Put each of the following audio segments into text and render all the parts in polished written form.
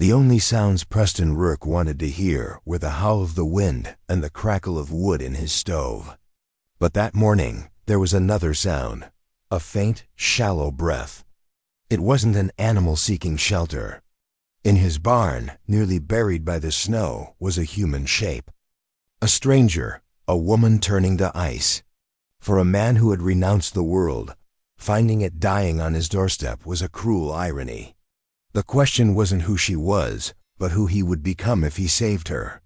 The only sounds Preston Rurk wanted to hear were the howl of the wind and the crackle of wood in his stove. But that morning, there was another sound, a faint, shallow breath. It wasn't an animal seeking shelter. In his barn, nearly buried by the snow, was a human shape. A stranger, a woman turning to ice. For a man who had renounced the world, finding it dying on his doorstep was a cruel irony. The question wasn't who she was, but who he would become if he saved her.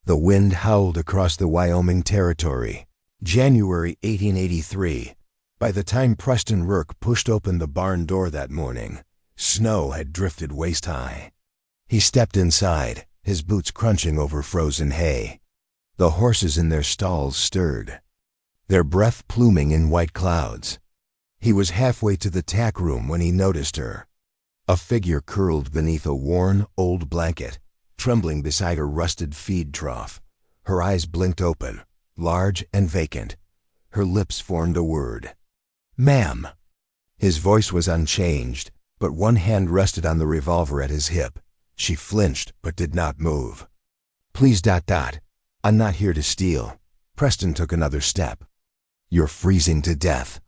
The wind howled across the Wyoming Territory. January 1883. By the time Preston Rurk pushed open the barn door that morning, snow had drifted waist-high. He stepped inside, his boots crunching over frozen hay. The horses in their stalls stirred, their breath pluming in white clouds. He was halfway to the tack room when he noticed her. A figure curled beneath a worn, old blanket, trembling beside a rusted feed trough. Her eyes blinked open, large and vacant. Her lips formed a word. "Ma'am." His voice was unchanged, but one hand rested on the revolver at his hip. She flinched, but did not move. "Please, I'm not here to steal." Preston took another step. "You're freezing to death."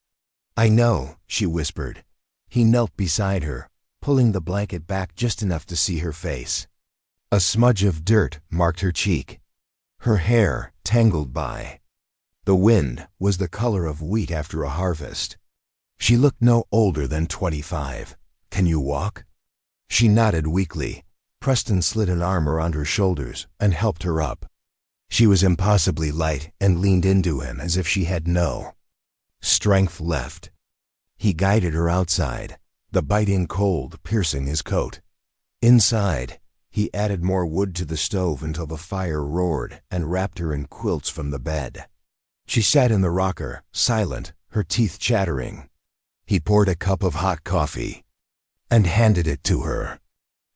"I know," she whispered. He knelt beside her, pulling the blanket back just enough to see her face. A smudge of dirt marked her cheek. Her hair tangled by. The wind was the color of wheat after a harvest. She looked no older than 25. "Can you walk?" She nodded weakly. Preston slid an arm around her shoulders and helped her up. She was impossibly light and leaned into him as if she had no strength left. He guided her outside, the biting cold piercing his coat. Inside, he added more wood to the stove until the fire roared and wrapped her in quilts from the bed. She sat in the rocker, silent, her teeth chattering. He poured a cup of hot coffee and handed it to her.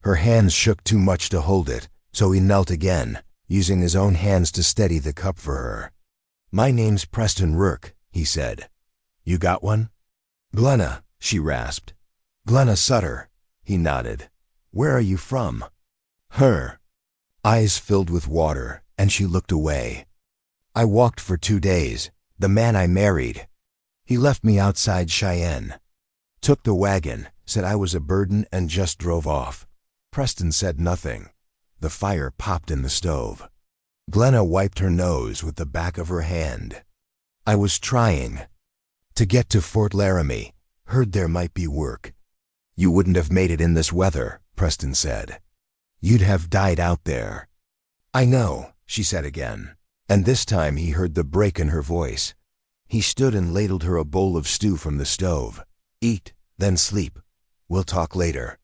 Her hands shook too much to hold it, so he knelt again, using his own hands to steady the cup for her. "My name's Preston Rurk," he said. "You got one?" "Glenna," she rasped. "Glenna Sutter." He nodded. "Where are you from?" Her eyes filled with water, and she looked away. "I walked for 2 days. The man I married. He left me outside Cheyenne. Took the wagon, said I was a burden, and just drove off." Preston said nothing. The fire popped in the stove. Glenna wiped her nose with the back of her hand. "I was trying to get to Fort Laramie. Heard there might be work." "You wouldn't have made it in this weather," Preston said. "You'd have died out there." "I know," she said again, and this time he heard the break in her voice. He stood and ladled her a bowl of stew from the stove. "Eat, then sleep. We'll talk later."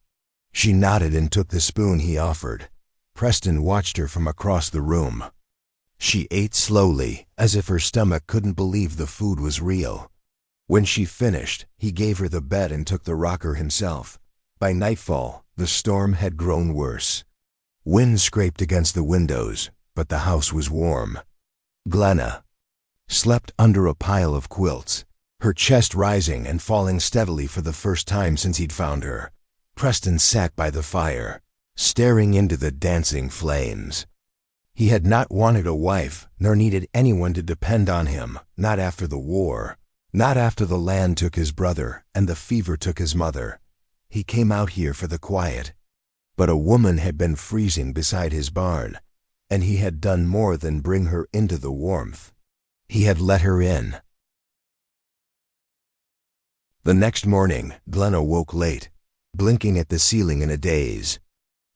She nodded and took the spoon he offered. Preston watched her from across the room. She ate slowly, as if her stomach couldn't believe the food was real. When she finished, he gave her the bed and took the rocker himself. By nightfall, the storm had grown worse. Wind scraped against the windows, but the house was warm. Glenna slept under a pile of quilts, her chest rising and falling steadily for the first time since he'd found her. Preston sat by the fire, staring into the dancing flames. He had not wanted a wife, nor needed anyone to depend on him, not after the war, not after the land took his brother and the fever took his mother. He came out here for the quiet. But a woman had been freezing beside his barn, and he had done more than bring her into the warmth. He had let her in. The next morning, Glenna woke late, blinking at the ceiling in a daze.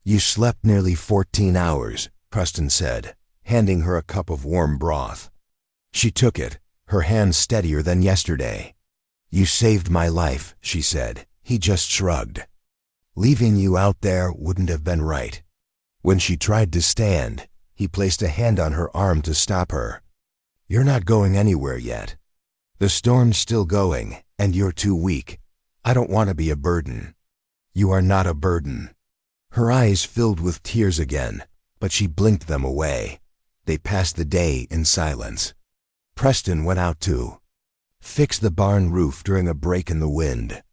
"You slept nearly 14 hours, Preston said, handing her a cup of warm broth. She took it, her hands steadier than yesterday. "You saved my life," she said. He just shrugged. "Leaving you out there wouldn't have been right." When she tried to stand, he placed a hand on her arm to stop her. "You're not going anywhere yet. The storm's still going, and you're too weak. I don't want to be a burden." "You are not a burden." Her eyes filled with tears again, but she blinked them away. They passed the day in silence. Preston went out to fix the barn roof during a break in the wind.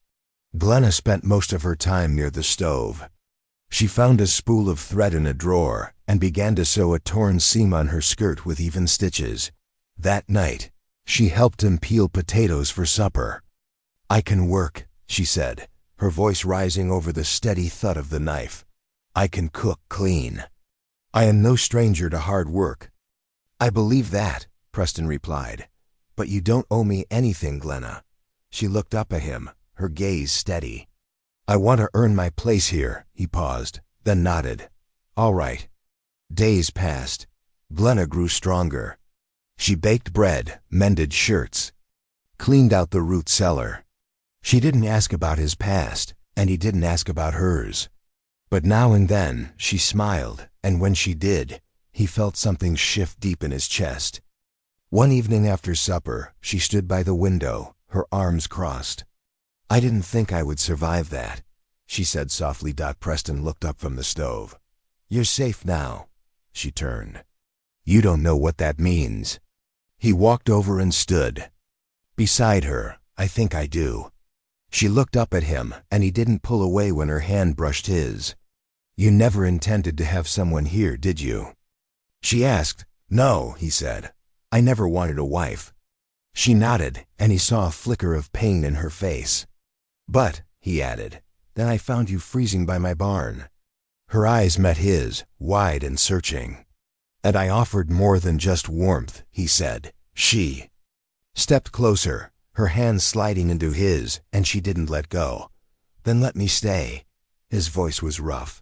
Glenna spent most of her time near the stove. She found a spool of thread in a drawer and began to sew a torn seam on her skirt with even stitches. That night, she helped him peel potatoes for supper. "I can work," she said, her voice rising over the steady thud of the knife. "I can cook clean. I am no stranger to hard work." "I believe that," Preston replied. "But you don't owe me anything, Glenna." She looked up at him, her gaze steady. "I want to earn my place here," he paused, then nodded. "All right." Days passed. Glenna grew stronger. She baked bread, mended shirts, cleaned out the root cellar. She didn't ask about his past, and he didn't ask about hers. But now and then she smiled, and when she did, he felt something shift deep in his chest. One evening after supper, she stood by the window, her arms crossed. "I didn't think I would survive that," she said softly. Preston looked up from the stove. "You're safe now." She turned. "You don't know what that means." He walked over and stood beside her. "I think I do." She looked up at him, and he didn't pull away when her hand brushed his. "You never intended to have someone here, did you?" She asked. "No," he said. "I never wanted a wife." She nodded, and he saw a flicker of pain in her face. "But," he added, "then I found you freezing by my barn." Her eyes met his, wide and searching. "And I offered more than just warmth," he said. She stepped closer, her hand sliding into his, and she didn't let go. "Then let me stay." His voice was rough.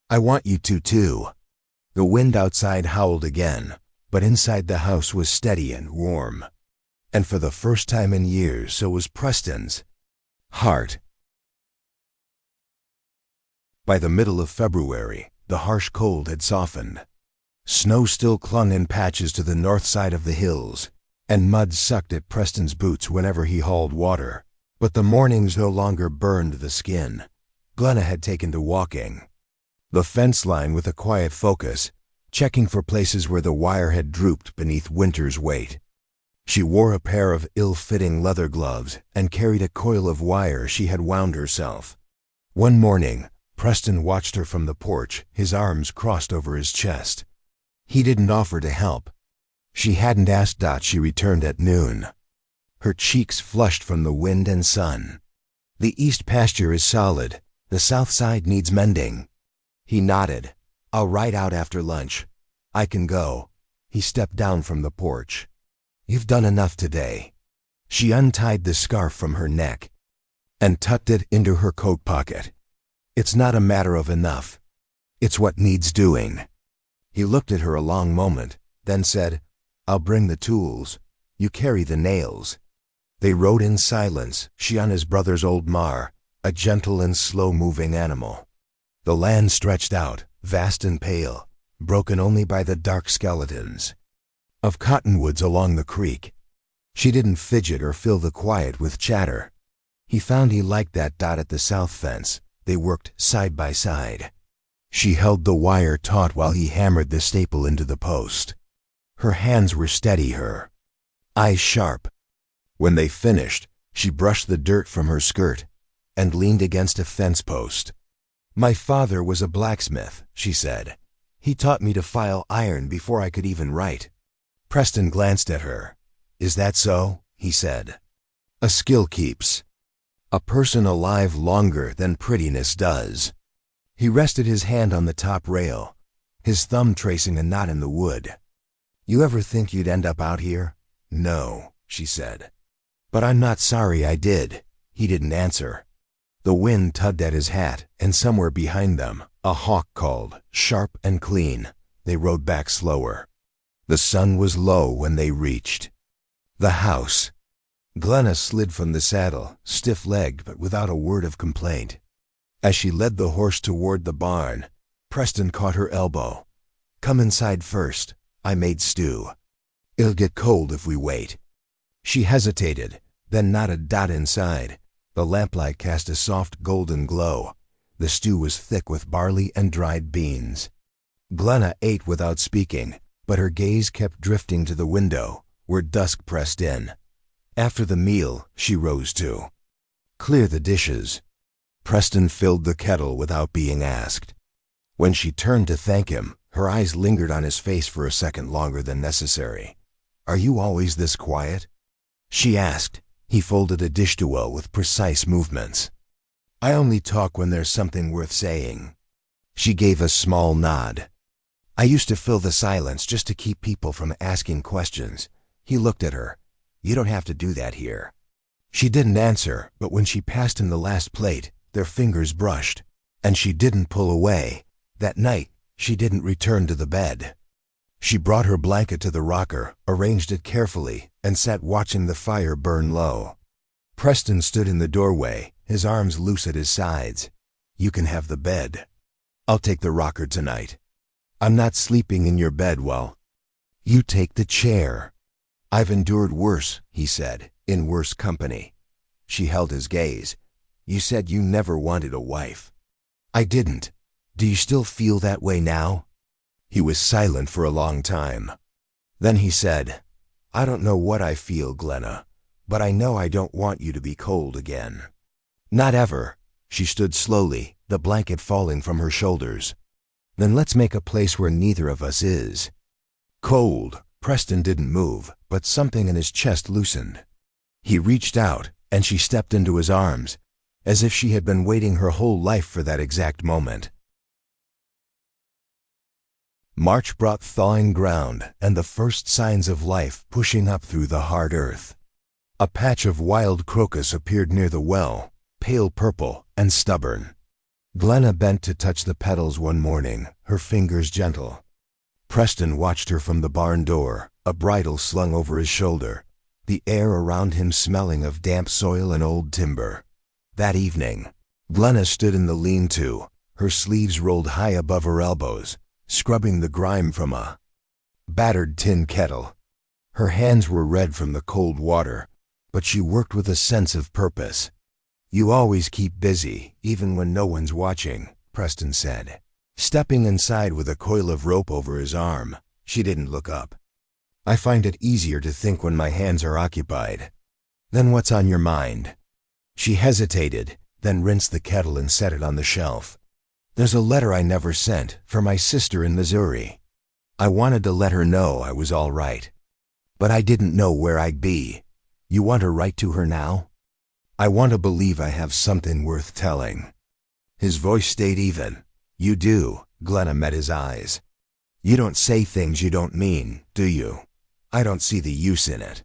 "I want you to, too." The wind outside howled again, but inside the house was steady and warm. And for the first time in years, so was Preston's heart. By the middle of February, the harsh cold had softened. Snow still clung in patches to the north side of the hills, and mud sucked at Preston's boots whenever he hauled water. But the mornings no longer burned the skin. Glenna had taken to walking the fence line with a quiet focus, checking for places where the wire had drooped beneath winter's weight. She wore a pair of ill-fitting leather gloves and carried a coil of wire she had wound herself. One morning, Preston watched her from the porch, his arms crossed over his chest. He didn't offer to help. She hadn't asked. She returned at noon, her cheeks flushed from the wind and sun. "The east pasture is solid. The south side needs mending." He nodded. "I'll ride out after lunch. I can go." He stepped down from the porch. "You've done enough today." She untied the scarf from her neck and tucked it into her coat pocket. "It's not a matter of enough. It's what needs doing." He looked at her a long moment, then said, "I'll bring the tools. You carry the nails." They rode in silence, she on his brother's old mare, a gentle and slow-moving animal. The land stretched out, vast and pale, broken only by the dark skeletons of cottonwoods along the creek. She didn't fidget or fill the quiet with chatter. He found he liked that. At the south fence, they worked side by side. She held the wire taut while he hammered the staple into the post. Her hands were steady, her eyes sharp. When they finished, she brushed the dirt from her skirt and leaned against a fence post. "My father was a blacksmith," she said. "He taught me to file iron before I could even write." Preston glanced at her. "Is that so?" he said. "A skill keeps a person alive longer than prettiness does." He rested his hand on the top rail, his thumb tracing a knot in the wood. "You ever think you'd end up out here?" "No," she said. "But I'm not sorry I did." He didn't answer. The wind tugged at his hat, and somewhere behind them, a hawk called, sharp and clean. They rode back slower. The sun was low when they reached the house. Glenna slid from the saddle, stiff-legged but without a word of complaint. As she led the horse toward the barn, Preston caught her elbow. "Come inside first. I made stew. It'll get cold if we wait." She hesitated, then nodded. Inside, the lamplight cast a soft golden glow. The stew was thick with barley and dried beans. Glenna ate without speaking, but her gaze kept drifting to the window, where dusk pressed in. After the meal, she rose to clear the dishes. Preston filled the kettle without being asked. When she turned to thank him, her eyes lingered on his face for a second longer than necessary. "Are you always this quiet?" she asked. He folded a dish towel with precise movements. "I only talk when there's something worth saying." She gave a small nod. "I used to fill the silence just to keep people from asking questions." He looked at her. "You don't have to do that here." She didn't answer, but when she passed him the last plate, their fingers brushed, and she didn't pull away. That night, she didn't return to the bed. She brought her blanket to the rocker, arranged it carefully, and sat watching the fire burn low. Preston stood in the doorway, his arms loose at his sides. "You can have the bed. I'll take the rocker tonight. I'm not sleeping in your bed while you take the chair." "I've endured worse," he said, "in worse company." She held his gaze. "You said you never wanted a wife." "I didn't. Do you still feel that way now?" He was silent for a long time. Then he said, "I don't know what I feel, Glenna, but I know I don't want you to be cold again." "Not ever." She stood slowly, the blanket falling from her shoulders. "Then let's make a place where neither of us is." Cold. Preston didn't move, but something in his chest loosened. He reached out, and she stepped into his arms, as if she had been waiting her whole life for that exact moment. March brought thawing ground and the first signs of life pushing up through the hard earth. A patch of wild crocus appeared near the well, pale purple and stubborn. Glenna bent to touch the petals one morning, her fingers gentle. Preston watched her from the barn door, a bridle slung over his shoulder, the air around him smelling of damp soil and old timber. That evening, Glenna stood in the lean-to, her sleeves rolled high above her elbows, scrubbing the grime from a battered tin kettle. Her hands were red from the cold water, but she worked with a sense of purpose. "You always keep busy, even when no one's watching," Preston said. Stepping inside with a coil of rope over his arm, she didn't look up. "I find it easier to think when my hands are occupied." "Then what's on your mind?" She hesitated, then rinsed the kettle and set it on the shelf. "There's a letter I never sent, for my sister in Missouri. I wanted to let her know I was all right, but I didn't know where I'd be. You want to write to her now?" "I want to believe I have something worth telling." His voice stayed even. "You do." Glenna met his eyes. "You don't say things you don't mean, do you? I don't see the use in it."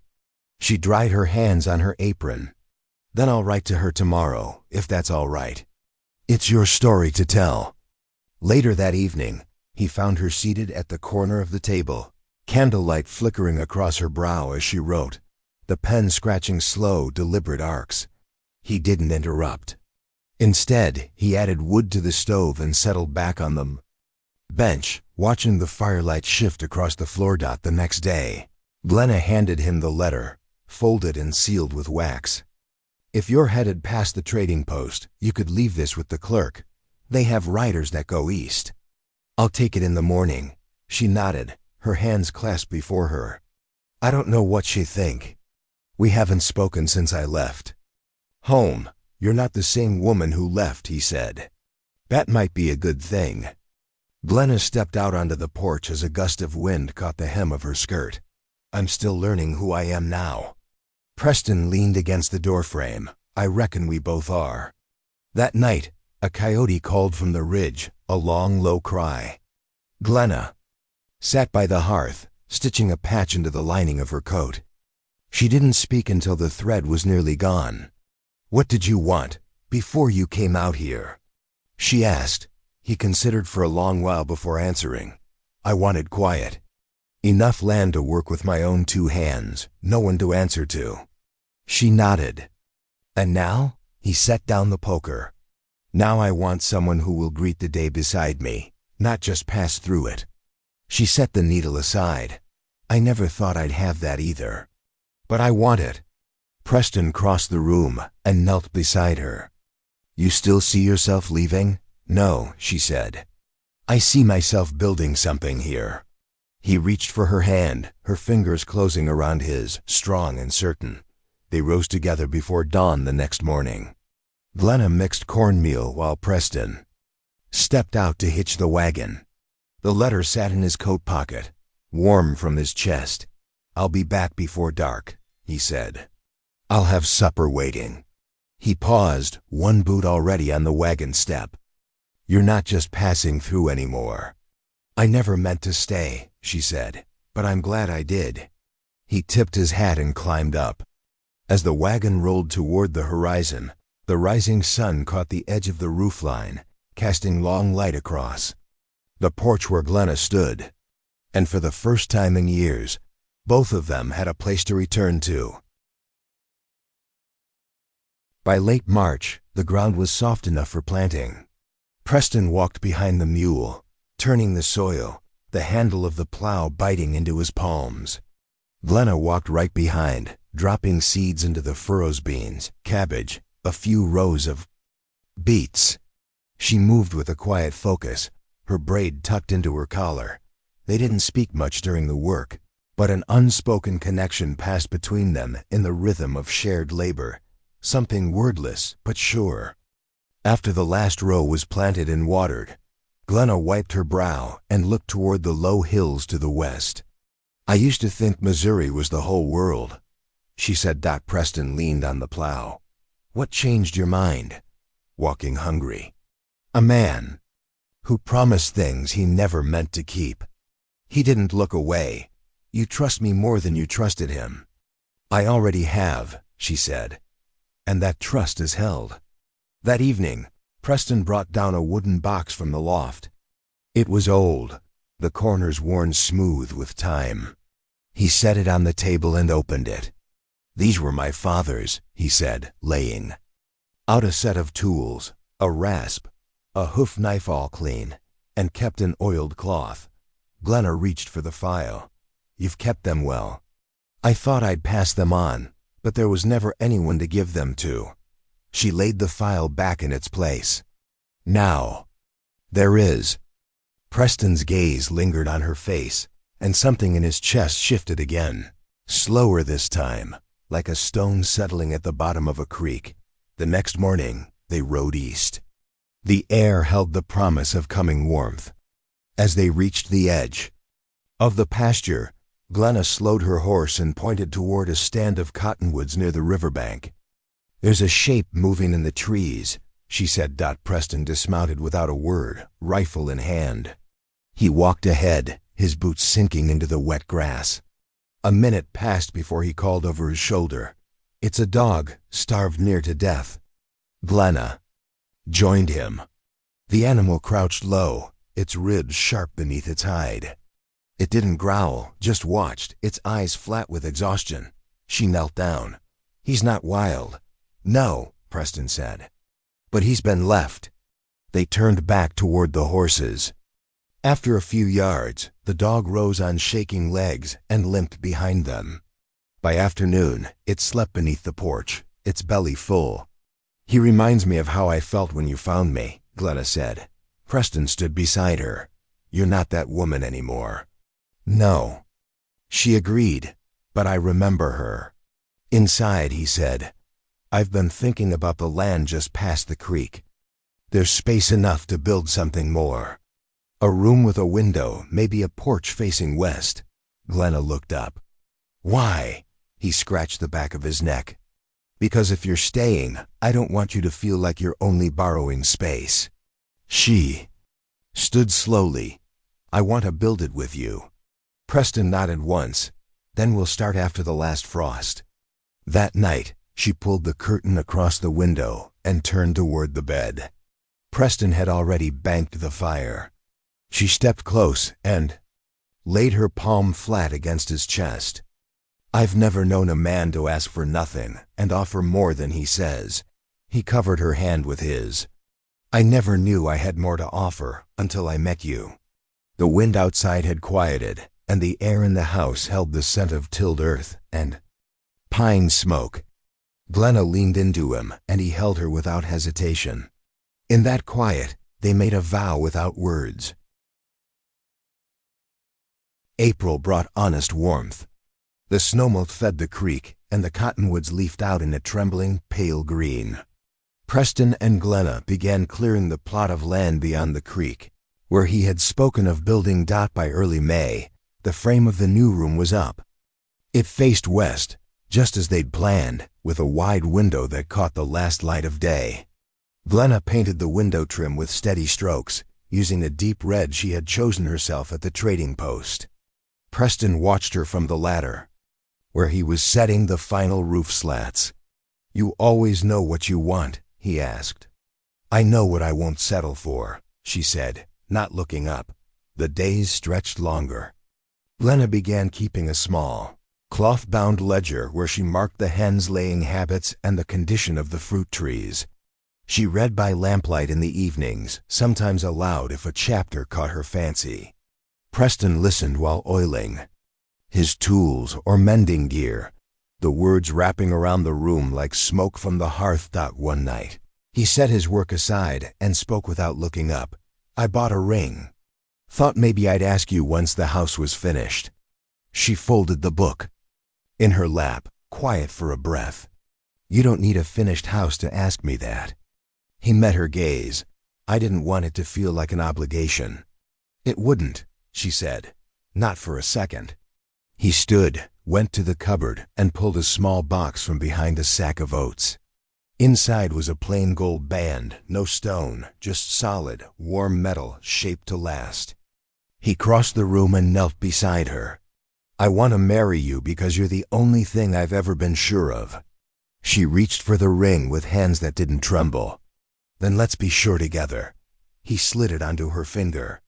She dried her hands on her apron. "Then I'll write to her tomorrow, if that's all right. It's your story to tell." Later that evening, he found her seated at the corner of the table, candlelight flickering across her brow as she wrote, the pen scratching slow, deliberate arcs. He didn't interrupt. Instead, he added wood to the stove and settled back on the bench, watching the firelight shift across the floor. The next day, Glenna handed him the letter, folded and sealed with wax. "If you're headed past the trading post, you could leave this with the clerk. They have riders that go east." "I'll take it in the morning." She nodded, her hands clasped before her. "I don't know what she think. We haven't spoken since I left home." "You're not the same woman who left," he said. "That might be a good thing." Glenna stepped out onto the porch as a gust of wind caught the hem of her skirt. "I'm still learning who I am now." Preston leaned against the doorframe. "I reckon we both are." That night, a coyote called from the ridge, a long, low cry. Glenna sat by the hearth, stitching a patch into the lining of her coat. She didn't speak until the thread was nearly gone. "What did you want, before you came out here?" she asked. He considered for a long while before answering. "I wanted quiet. Enough land to work with my own two hands, no one to answer to." She nodded. "And now?" He set down the poker. "Now I want someone who will greet the day beside me, not just pass through it." She set the needle aside. "I never thought I'd have that either. But I want it." Preston crossed the room and knelt beside her. "You still see yourself leaving?" "No," she said. "I see myself building something here." He reached for her hand, her fingers closing around his, strong and certain. They rose together before dawn the next morning. Glenna mixed cornmeal while Preston stepped out to hitch the wagon. The letter sat in his coat pocket, warm from his chest. "I'll be back before dark," he said. "I'll have supper waiting." He paused, one boot already on the wagon step. "You're not just passing through anymore." "I never meant to stay," she said, "but I'm glad I did." He tipped his hat and climbed up. As the wagon rolled toward the horizon, the rising sun caught the edge of the roofline, casting long light across the porch where Glenna stood. And for the first time in years, both of them had a place to return to. By late March, the ground was soft enough for planting. Preston walked behind the mule, turning the soil, the handle of the plow biting into his palms. Glenna walked right behind, dropping seeds into the furrows: beans, cabbage, a few rows of beets. She moved with a quiet focus, her braid tucked into her collar. They didn't speak much during the work, but an unspoken connection passed between them in the rhythm of shared labor, something wordless but sure. After the last row was planted and watered, Glenna wiped her brow and looked toward the low hills to the west. "I used to think Missouri was the whole world," she said. Preston leaned on the plow. "What changed your mind?" "Walking hungry." "A man who promised things he never meant to keep." He didn't look away. "You trust me more than you trusted him." "I already have," she said, "and that trust is held." That evening, Preston brought down a wooden box from the loft. It was old, the corners worn smooth with time. He set it on the table and opened it. "These were my father's," he said, laying out a set of tools, a rasp, a hoof knife all clean, and kept in oiled cloth. Glenna reached for the file. "You've kept them well." "I thought I'd pass them on, but there was never anyone to give them to." She laid the file back in its place. "Now there is." Preston's gaze lingered on her face, and something in his chest shifted again, slower this time, like a stone settling at the bottom of a creek. The next morning, they rode east. The air held the promise of coming warmth. As they reached the edge of the pasture, Glenna slowed her horse and pointed toward a stand of cottonwoods near the riverbank. "There's a shape moving in the trees," she said. Preston dismounted without a word, rifle in hand. He walked ahead, his boots sinking into the wet grass. A minute passed before he called over his shoulder, "It's a dog, starved near to death." Glenna joined him. The animal crouched low, its ribs sharp beneath its hide. It didn't growl, just watched, its eyes flat with exhaustion. She knelt down. "He's not wild." "No," Preston said, "but he's been left." They turned back toward the horses. After a few yards, the dog rose on shaking legs and limped behind them. By afternoon, it slept beneath the porch, its belly full. "He reminds me of how I felt when you found me," Glenna said. Preston stood beside her. "You're not that woman anymore." "No," she agreed, "but I remember her." Inside, he said, "I've been thinking about the land just past the creek. There's space enough to build something more. A room with a window, maybe a porch facing west." Glenna looked up. "Why?" He scratched the back of his neck. "Because if you're staying, I don't want you to feel like you're only borrowing space." She stood slowly. "I want to build it with you." Preston nodded once. "Then we'll start after the last frost." That night, she pulled the curtain across the window and turned toward the bed. Preston had already banked the fire. She stepped close and laid her palm flat against his chest. "I've never known a man to ask for nothing and offer more than he says." He covered her hand with his. "I never knew I had more to offer until I met you." The wind outside had quieted, and the air in the house held the scent of tilled earth and pine smoke. Glenna leaned into him, and he held her without hesitation. In that quiet, they made a vow without words. April brought honest warmth. The snowmelt fed the creek, and the cottonwoods leafed out in a trembling, pale green. Preston and Glenna began clearing the plot of land beyond the creek, where he had spoken of building. By early May, the frame of the new room was up. It faced west, just as they'd planned, with a wide window that caught the last light of day. Glenna painted the window trim with steady strokes, using the deep red she had chosen herself at the trading post. Preston watched her from the ladder, where he was setting the final roof slats. "You always know what you want?" he asked. "I know what I won't settle for," she said, not looking up. The days stretched longer. Glenna began keeping a small, cloth-bound ledger where she marked the hens' laying habits and the condition of the fruit trees. She read by lamplight in the evenings, sometimes aloud if a chapter caught her fancy. Preston listened while oiling his tools or mending gear, the words wrapping around the room like smoke from the hearth. One night, he set his work aside and spoke without looking up. "I bought a ring. Thought maybe I'd ask you once the house was finished." She folded the book in her lap, quiet for a breath. "You don't need a finished house to ask me that." He met her gaze. "I didn't want it to feel like an obligation." "It wouldn't," she said. "Not for a second." He stood, went to the cupboard, and pulled a small box from behind a sack of oats. Inside was a plain gold band, no stone, just solid, warm metal, shaped to last. He crossed the room and knelt beside her. "I want to marry you because you're the only thing I've ever been sure of." She reached for the ring with hands that didn't tremble. "Then let's be sure together." He slid it onto her finger.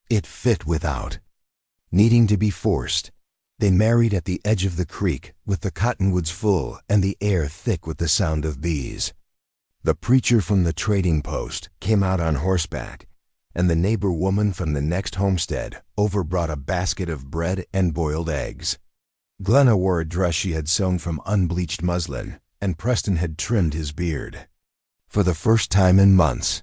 It fit without needing to be forced. They married at the edge of the creek, with the cottonwoods full and the air thick with the sound of bees. The preacher from the trading post came out on horseback, and the neighbor woman from the next homestead overbrought a basket of bread and boiled eggs. Glenna wore a dress she had sewn from unbleached muslin, and Preston had trimmed his beard. For the first time in months,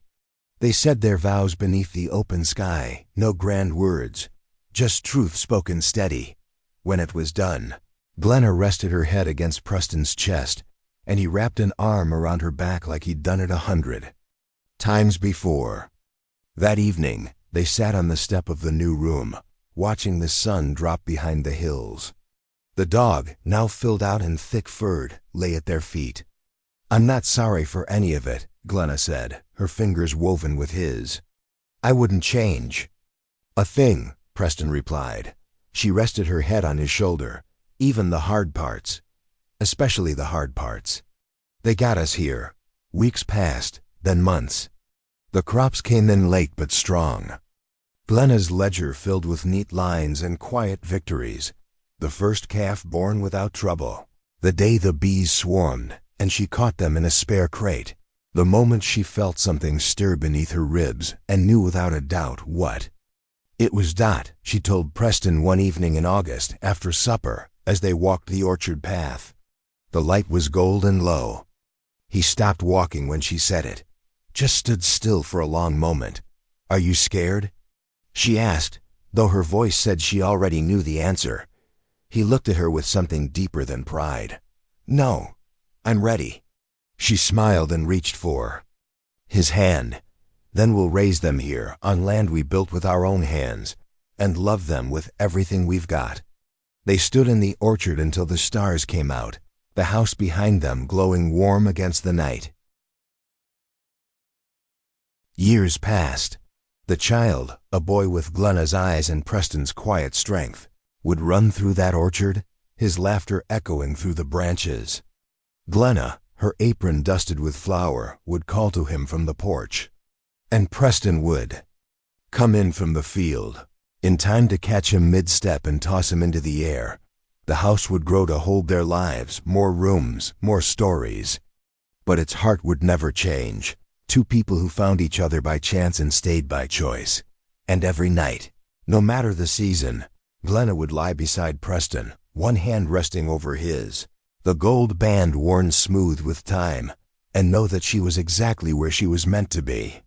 they said their vows beneath the open sky, no grand words, just truth spoken steady. When it was done, Glenna rested her head against Preston's chest, and he wrapped an arm around her back like he'd done it 100 times before. That evening, they sat on the step of the new room, watching the sun drop behind the hills. The dog, now filled out and thick-furred, lay at their feet. "I'm not sorry for any of it," Glenna said, her fingers woven with his. "I wouldn't change a thing," Preston replied. She rested her head on his shoulder. "Even the hard parts. Especially the hard parts. They got us here. Weeks passed, then months. The crops came in late but strong." Glenna's ledger filled with neat lines and quiet victories. The first calf born without trouble. The day the bees swarmed, and she caught them in a spare crate. The moment she felt something stir beneath her ribs and knew without a doubt what. It was Dot, she told Preston one evening in August after supper as they walked the orchard path. The light was gold and low. He stopped walking when she said it, just stood still for a long moment. "Are you scared?" she asked, though her voice said she already knew the answer. He looked at her with something deeper than pride. "No, I'm ready." She smiled and reached for his hand. "Then we'll raise them here, on land we built with our own hands, and love them with everything we've got." They stood in the orchard until the stars came out, the house behind them glowing warm against the night. Years passed. The child, a boy with Glenna's eyes and Preston's quiet strength, would run through that orchard, his laughter echoing through the branches. Glenna, her apron dusted with flour, would call to him from the porch. And Preston would come in from the field, in time to catch him mid-step and toss him into the air. The house would grow to hold their lives, more rooms, more stories. But its heart would never change. Two people who found each other by chance and stayed by choice. And every night, no matter the season, Glenna would lie beside Preston, one hand resting over his, the gold band worn smooth with time, and know that she was exactly where she was meant to be.